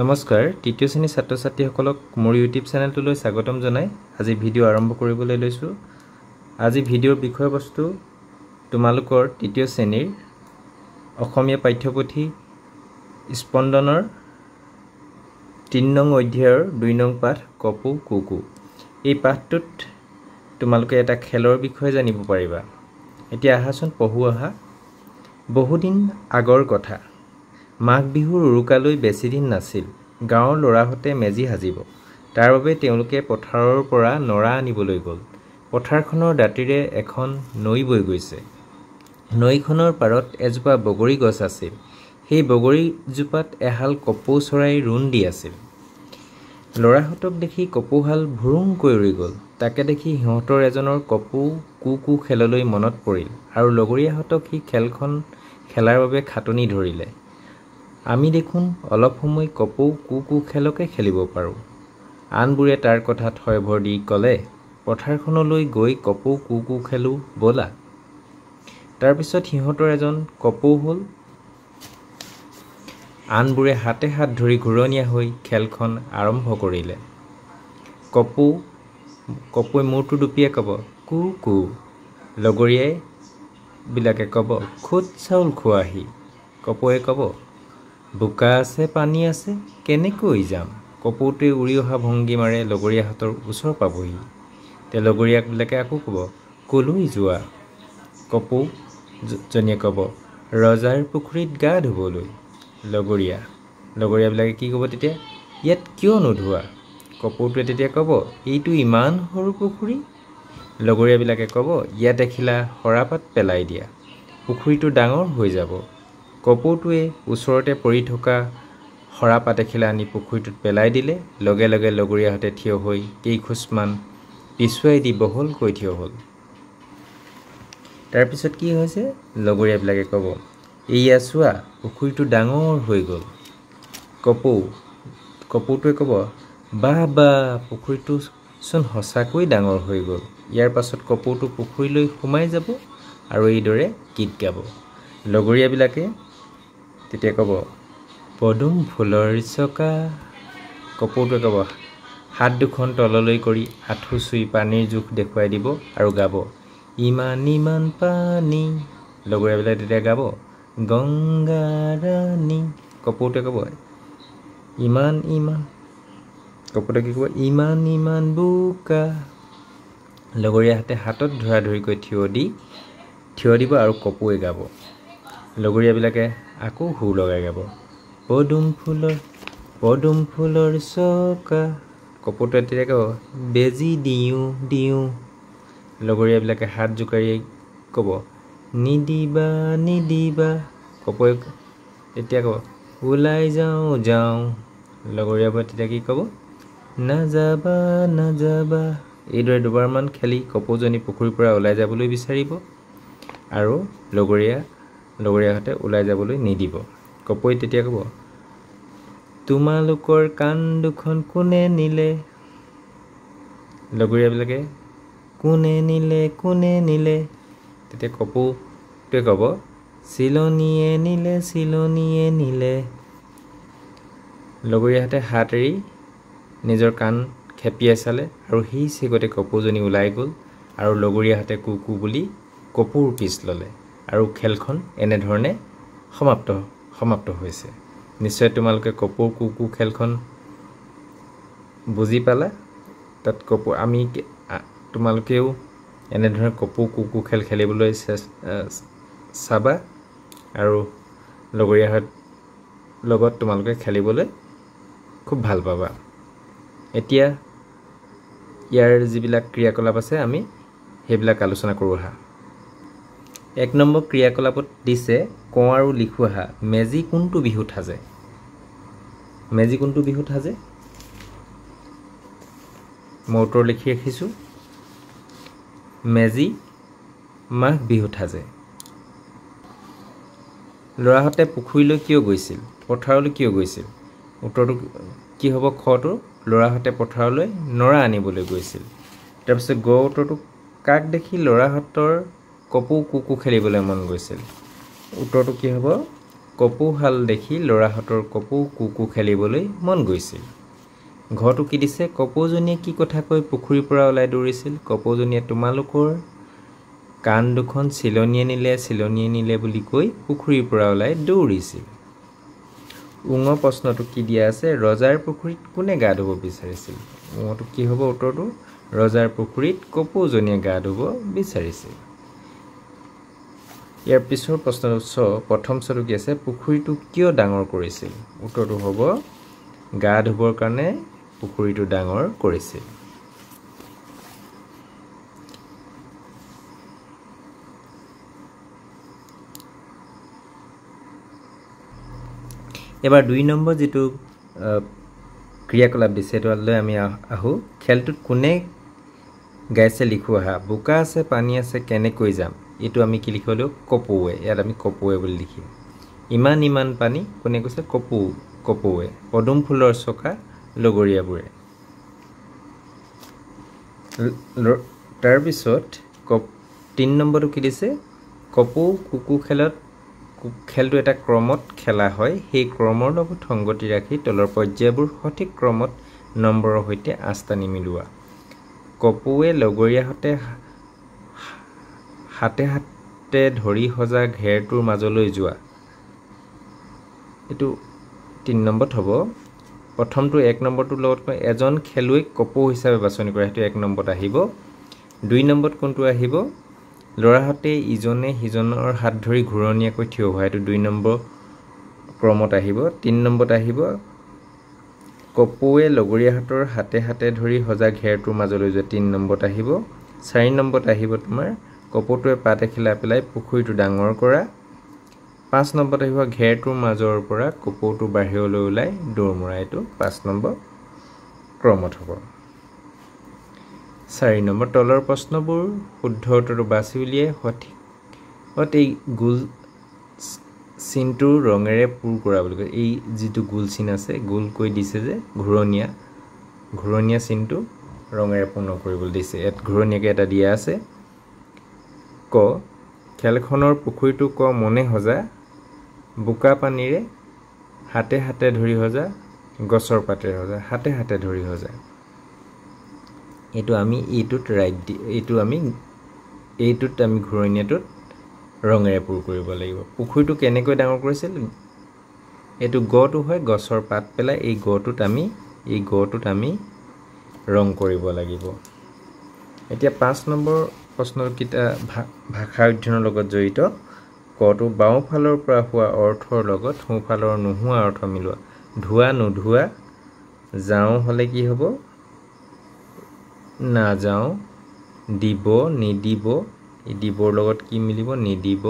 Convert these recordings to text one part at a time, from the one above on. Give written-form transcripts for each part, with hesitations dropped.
নমস্কাৰ তৃতীয় শ্ৰেণীৰ ছাত্ৰ ছাত্ৰীসকলক মোৰ ইউটিউব চেনেলটোলৈ স্বাগতম জনাই আজি ভিডিঅ' আৰম্ভ কৰিবলৈ লৈছোঁ। আজি ভিডিঅ'ৰ বিষয়বস্তু তোমালোকৰ তৃতীয় শ্ৰেণীৰ অসমীয়া পাঠ্যপুথি স্পন্দনৰ ৩ নং অধ্যায়ৰ ২ নং পাঠ কপৌ কুকু। এই পাঠটোত তোমালোকে এটা খেলৰ বিষয়ে জানিব পাৰিবা। এতিয়া আহাচোন পঢ়ো আহা। বহুদিন আগৰ কথা। মাঘ বিহুৰ উৰুকালৈ বেছি দিন নাছিল। গাঁৱৰ ল'ৰাহঁতে মেজি সাজিব। তাৰ বাবে তেওঁলোকে পথাৰৰ পৰা নৰা আনিবলৈ গ'ল। পথাৰখনৰ দাঁতিৰে এখন নৈ বৈ গৈছে। নৈখনৰ পাৰত এজোপা বগৰী গছ আছিল। সেই বগৰীজোপাত এহাল কপৌ চৰাই ৰোণ দি আছিল। ল'ৰাহঁতক দেখি কপৌহাল ভুৰুংকৈ উৰি গ'ল। তাকে দেখি সিহঁতৰ এজনৰ কপৌ কুকু খেললৈ মনত পৰিল আৰু লগৰীয়াহঁতক সি খেলখন খেলাৰ বাবে খাটনি ধৰিলে। আমি দেখোন অলপ সময় কপৌ কুকু খেলকে খেলিব পাৰোঁ। আনবোৰে তাৰ কথাত হয়ভৰ দি ক'লে, পথাৰখনলৈ গৈ কপৌ কুকু খেলোঁ ব'লা। তাৰপিছত সিহঁতৰ এজন কপৌ হ'ল। আনবোৰে হাতে হাত ধৰি ঘূৰণীয়া হৈ খেলখন আৰম্ভ কৰিলে। কপৌৱে মূৰটো দুপিয়াই ক'ব, কু কু। লগৰীয়াই বিলাকে ক'ব, খুদ চাউল খোৱাহি। কপৌৱে ক'ব, বোকা আছে পানী আছে কেনেকৈ যাম। কপৌটোৱে উৰি অহা ভংগীমাৰে লগৰীয়াহঁতৰ ওচৰ পাবহি। তে লগৰীয়াবিলাকে আকৌ ক'ব, কলৈ যোৱা। কপৌজনীয়ে ক'ব, ৰজাৰ পুখুৰীত গা ধুবলৈ। লগৰীয়াবিলাকে কি ক'ব তেতিয়া, ইয়াত কিয় নোধোৱা। কপৌটোৱে তেতিয়া ক'ব, এইটো ইমান সৰু পুখুৰী। লগৰীয়াবিলাকে ক'ব, ইয়াত এখিলা সৰাপাত পেলাই দিয়া, পুখুৰীটো ডাঙৰ হৈ যাব। কপৌটোৱে ওচৰতে পৰি থকা সৰাপাত এখিলা আনি পুখুৰীটোত পেলাই দিলে। লগে লগে লগৰীয়াহঁতে থিয় হৈ কেইখোজমান পিছুৱাই দি বহলকৈ থিয় হ'ল। তাৰপিছত কি হৈছে, লগৰীয়াবিলাকে ক'ব, এইয়া চোৱা পুখুৰীটো ডাঙৰ হৈ গ'ল। কপৌটোৱে ক'ব, বাহ বাহ পুখুৰীটো চোন সঁচাকৈ ডাঙৰ হৈ গ'ল। ইয়াৰ পাছত কপৌটো পুখুৰীলৈ সোমাই যাব আৰু এইদৰে গীত গাব। লগৰীয়াবিলাকে তেতিয়া ক'ব, পদুম ফুলৰ চকা। কপৌটোৱে ক'ব, হাত দুখন তললৈ কৰি আঁঠু চুই পানীৰ জোখ দেখুৱাই দিব আৰু গাব, ইমান ইমান পানী। লগৰীয়াবিলাকে তেতিয়া গাব, গংগা ৰাণী। কপৌটোৱে ক'ব, ইমান ইমান বোকা। লগৰীয়াহঁতে হাতত ধৰা ধৰিকৈ থিয় দিব আৰু কপৌৱে গাব। লগৰীয়াবিলাকে আকৌ সুৰ লগাই গাব, পদুম ফুলৰ চকা। কপৌটোৱে তেতিয়া ক'ব, বেজি দিওঁ দিওঁ। লগৰীয়াবিলাকে হাত জোকাৰি ক'ব, নিদিবা নিদিবা। কপৌৱে তেতিয়া ক'ব, ওলাই যাওঁ যাওঁ। লগৰীয়াবোৰে তেতিয়া কি ক'ব, নাযাবা নাযাবা। এইদৰে দুবাৰমান খেলি কপৌজনী পুখুৰীৰ পৰা ওলাই যাবলৈ বিচাৰিব আৰু লগৰীয়াহঁতে ওলাই যাবলৈ নিদিব। কপৌৱে তেতিয়া ক'ব, তোমালোকৰ কাণ দুখন কোনে নিলে। লগৰীয়াবিলাকে কোনে নিলে। তেতিয়া কপৌটোৱে ক'ব, চিলনীয়ে নিলে। লগৰীয়াহঁতে হাত এৰি নিজৰ কাণ খেপিয়াই চালে আৰু সেই চেগতে কপৌজনী ওলাই গ'ল আৰু লগৰীয়াহঁতে কুকু বুলি কপৌৰ পিছ ল'লে আৰু খেলখন এনেধৰণে সমাপ্ত হৈছে। নিশ্চয় তোমালোকে কপৌ কুকু খেলখন বুজি পালা। তাত তোমালোকেও এনেধৰণে কপৌ কুকু খেল খেলিবলৈ চাবা আৰু লগৰীয়াহঁতৰ লগত তোমালোকে খেলিবলৈ খুব ভাল পাবা। এতিয়া ইয়াৰ যিবিলাক ক্ৰিয়াকলাপ আছে আমি সেইবিলাক আলোচনা কৰোঁ আহা। ১ নম্বৰ ক্ৰিয়াকলাপত দিছে, কওঁ আৰু লিখোঁ আহা, মেজি কোনটো বিহুত সাজে। মই উত্তৰ লিখি ৰাখিছোঁ। মেজি মাঘ বিহুত সাজে। ল'ৰাহঁতে পুখুৰীলৈ কিয় গৈছিল, পথাৰলৈ কিয় গৈছিল। উত্তৰটো কি হ'ব, খটো, ল'ৰাহঁতে পথাৰলৈ নৰা আনিবলৈ গৈছিল। তাৰপিছত গ উত্তৰটো, কাক দেখি ল'ৰাহঁতৰ কপৌ কুকু খেলিবলৈ মন গৈছিল। উত্তৰটো কি হ'ব, কপৌহাল দেখি ল'ৰাহঁতৰ কপৌ কুকু খেলিবলৈ মন গৈছিল। ঘৰটো কি দিছে? কপৌজনীয়ে কি কথা কৈ পুখুৰীৰ পৰা ওলাই দৌৰিছিল। কপৌজনীয়ে তোমালোকৰ কাণ দুখন চিলনীয়ে নিলে বুলি কৈ পুখুৰীৰ পৰা ওলাই দৌৰিছিল। প্ৰশ্নটো কি দিয়া আছে? ৰজাৰ পুখুৰীত কোনে গা ধুব বিচাৰিছিল? কি হ'ব উত্তৰটো? ৰজাৰ পুখুৰীত কপৌজনীয়ে গা ধুব বিচাৰিছিল। ইয়াৰ পিছৰ প্ৰশ্নটো প্ৰথম চটো কি আছে? পুখুৰীটো কিয় ডাঙৰ কৰিছিল? উত্তৰটো হ'ব গা ধুবৰ কাৰণে পুখুৰীটো ডাঙৰ কৰিছিল। এবাৰ 2 নম্বৰ যিটো ক্ৰিয়াকলাপ দিছে সেইটোলৈ আমি আহোঁ। খেলটোত কোনে গাইছে লিখো আহা। বোকা আছে পানী আছে কেনেকৈ যাম? এইটো আমি কি লিখিব লাগিব? কপৌৱে। ইয়াত আমি কপৌৱে বুলি লিখিম। ইমান পানী কোনে কৈছে? কপৌৱে। পদুম ফুলৰ চকা লগৰীয়াবোৰে। তাৰপিছত 3 নম্বৰটো কি দিছে? কপৌ কুকু খেলটো এটা ক্ৰমত খেলা হয়। সেই ক্ৰমৰ লগত সংগতি ৰাখি তলৰ পৰ্যায়বোৰ সঠিক ক্ৰমত নম্বৰৰ সৈতে আস্থানি মিলোৱা। কপৌৱে লগৰীয়াহঁতে হাতে ধৰি সজা ঘেৰটোৰ মাজলৈ যোৱা। এইটো 3 নম্বৰত হ'ব। প্ৰথমটো 1 নম্বৰটোৰ লগত এজন খেলুৱৈক কপৌ হিচাপে বাছনি কৰা, সেইটো 1 নম্বৰত আহিব। 2 নম্বৰত কোনটো আহিব? ল'ৰাহঁতে ইজনে সিজনৰ হাত ধৰি ঘূৰণীয়াকৈ থিয় হোৱা, এইটো 2 নম্বৰ ক্ৰমত আহিব। 3 নম্বৰত আহিব কপৌৱে লগৰীয়াহঁতৰ হাতে ধৰি সজা ঘেৰটোৰ মাজলৈ যোৱা, 3 নম্বৰত আহিব। 4 নম্বৰত আহিব তোমাৰ কপৌটোৱে পাত এখিলা পেলাই পুখুৰীটো ডাঙৰ কৰা। 5 নম্বৰত আহিব ঘেৰটোৰ মাজৰ পৰা কপৌটো বাহিৰলৈ ওলাই দৌৰ মৰা, এইটো 5 নম্বৰ ক্ৰমত হ'ব। 4 নম্বৰ তলৰ প্ৰশ্নবোৰ শুদ্ধ উত্তৰটো বাছি উলিয়াই সঠিকত এই গোল চিনটো ৰঙেৰে পূৰ কৰা বুলি কয়। এই যিটো গোল চিন আছে, গোল কৈ দিছে যে ঘূৰণীয়া চিনটো ৰঙেৰে পূৰ্ণ কৰিবলৈ দিছে। ইয়াত ঘূৰণীয়াকৈ এটা দিয়া আছে। ক খেলখনৰ পুখুৰীটো মনে সজা, বোকা পানীৰে হাতে ধৰি সজা, গছৰ পাতেৰে সজা, হাতে ধৰি সজা। এইটো আমি এইটোত আমি ঘূৰণীয়াটোত ৰঙেৰে পূৰ কৰিব লাগিব। পুখুৰীটো কেনেকৈ ডাঙৰ কৰিছিল? এইটো গটো হয়, গছৰ পাত পেলাই এই গটোত আমি ৰং কৰিব লাগিব। এতিয়া 5 নম্বৰ প্ৰশ্নকেইটা ভাষা অধ্যয়নৰ লগত জড়িত। কটো বাওঁফালৰ পৰা হোৱা অৰ্থৰ লগত সোঁফালৰ নোহোৱা অৰ্থ মিলোৱা। ধোৱা নোধোৱা, যাওঁ হ'লে কি হ'ব? নাযাওঁ। দিব নিদিব, এই দিবৰ লগত কি মিলিব? নিদিব।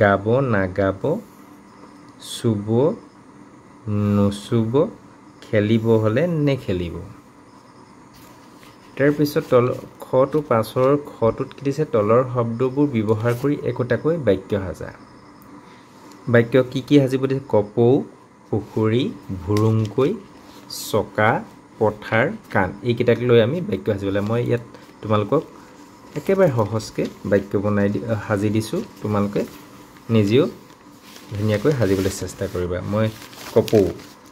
গাব নাগাব, চুব নুচুব, খেলিব হ'লে নেখেলিব। তাৰপিছত খটো 5ৰ খটোত কি দিছে? তলৰ শব্দবোৰ ব্যৱহাৰ কৰি একোটাকৈ বাক্য সাজা। বাক্য কি সাজিব দিছে? কপৌ, পুখুৰী, ভুৰুংকৈ, চকা, পথাৰ, কাণ, এইকেইটাক লৈ আমি বাক্য সাজিব লাগে। মই ইয়াত তোমালোকক একেবাৰে সহজকৈ বাক্য সাজি দিছোঁ। তোমালোকে নিজেও ধুনীয়াকৈ সাজিবলৈ চেষ্টা কৰিবা। মই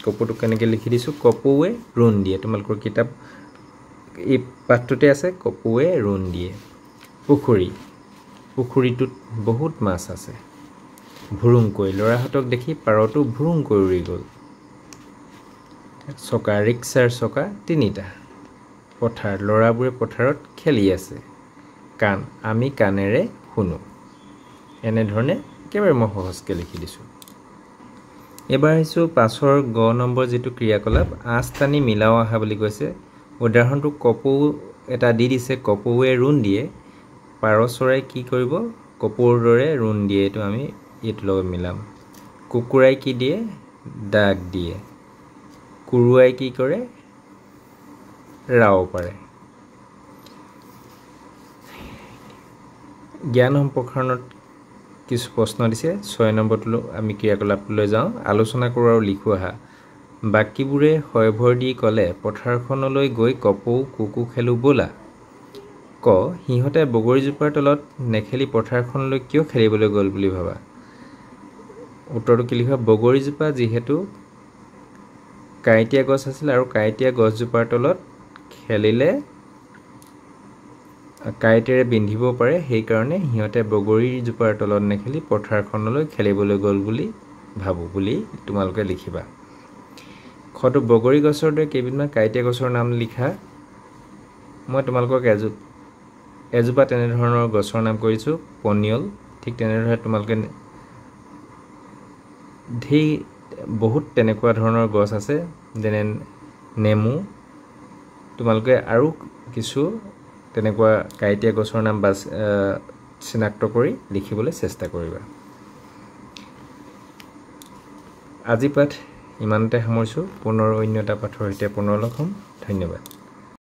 কপৌটো কেনেকৈ লিখি দিছোঁ? কপৌৱে ৰোণ দিয়ে। তোমালোকৰ কিতাপ এই পাঠটোতে আছে, কপৌৱে ৰোণ দিয়ে। পুখুৰীটোত বহুত মাছ আছে। ভুৰুংকৈ, ল'ৰাহঁতক দেখি পাৰটো ভুৰুংকৈ উৰি গ'ল। চকা, ৰিক্সাৰ চকা 3টা। পথাৰ, ল'ৰাবোৰে পথাৰত খেলি আছে। কাণ, আমি কাণেৰে শুনো। এনেধৰণে একেবাৰে মই সহজকৈ লিখি দিছোঁ। এবাৰ আহিছোঁ 5ৰ গ নম্বৰ যিটো ক্ৰিয়াকলাপ, আঁচ টানি মিলাও আহা বুলি কৈছে। উদাহৰণটো কপৌ এটা দি দিছে, কপৌৱে ৰোণ দিয়ে। পাৰ চৰাই কি কৰিব? কপৌৰ দৰে ৰোণ দিয়ে। এইটো আমি এইটোৰ লগত মিলাম। কুকুৰাই কি দিয়ে? ডাক দিয়ে। কুৰুৱাই কি কৰে? ৰাও পাৰে। জ্ঞান সম্প্ৰসাৰণত কিছু প্ৰশ্ন দিছে। 6 নম্বৰটো আমি ক্ৰিয়াকলাপলৈ যাওঁ। আলোচনা কৰোঁ আৰু লিখো আহা। বাকীবোৰে হয়ভৰ দি ক'লে পথাৰখনলৈ গৈ কপৌ কুকু খেলোঁ ব'লা। ক সিহঁতে বগৰীজোপাৰ তলত নেখেলি পথাৰখনলৈ কিয় খেলিবলৈ গ'ল বুলি ভাবা? উত্তৰটো কি লিখিবা বগৰীজোপা যিহেতু কাঁইটীয়া গছ আছিল আৰু কাঁইটীয়া গছজোপাৰ তলত খেলিলে কাঁইটেৰে বিন্ধিব পাৰে সেইকাৰণে সিহঁতে বগৰীজোপাৰ তলত নেখেলি পথাৰখনলৈ খেলিবলৈ গ'ল বুলি ভাবোঁ বুলি তোমালোকে লিখিবা খটো বগৰী গছৰ দৰে কেইবিধমান কাঁইটীয়া গছৰ নাম লিখা মই তোমালোকক এজোপা তেনেধৰণৰ গছৰ নাম কৰিছোঁ পনিয়ল ঠিক তেনেদৰে তোমালোকে বহুত তেনেকুৱা ধৰণৰ গছ আছে যেনে নেমু তোমালোকে আৰু কিছু তেনেকুৱা কাঁইটীয়া গছৰ নাম চিনাক্ত কৰি লিখিবলৈ চেষ্টা কৰিবা আজি পাঠ ইমানতে সামৰিছোঁ পুনৰ অন্য এটা পাঠৰ সৈতে পুনৰ লগ হ'ম ধন্যবাদ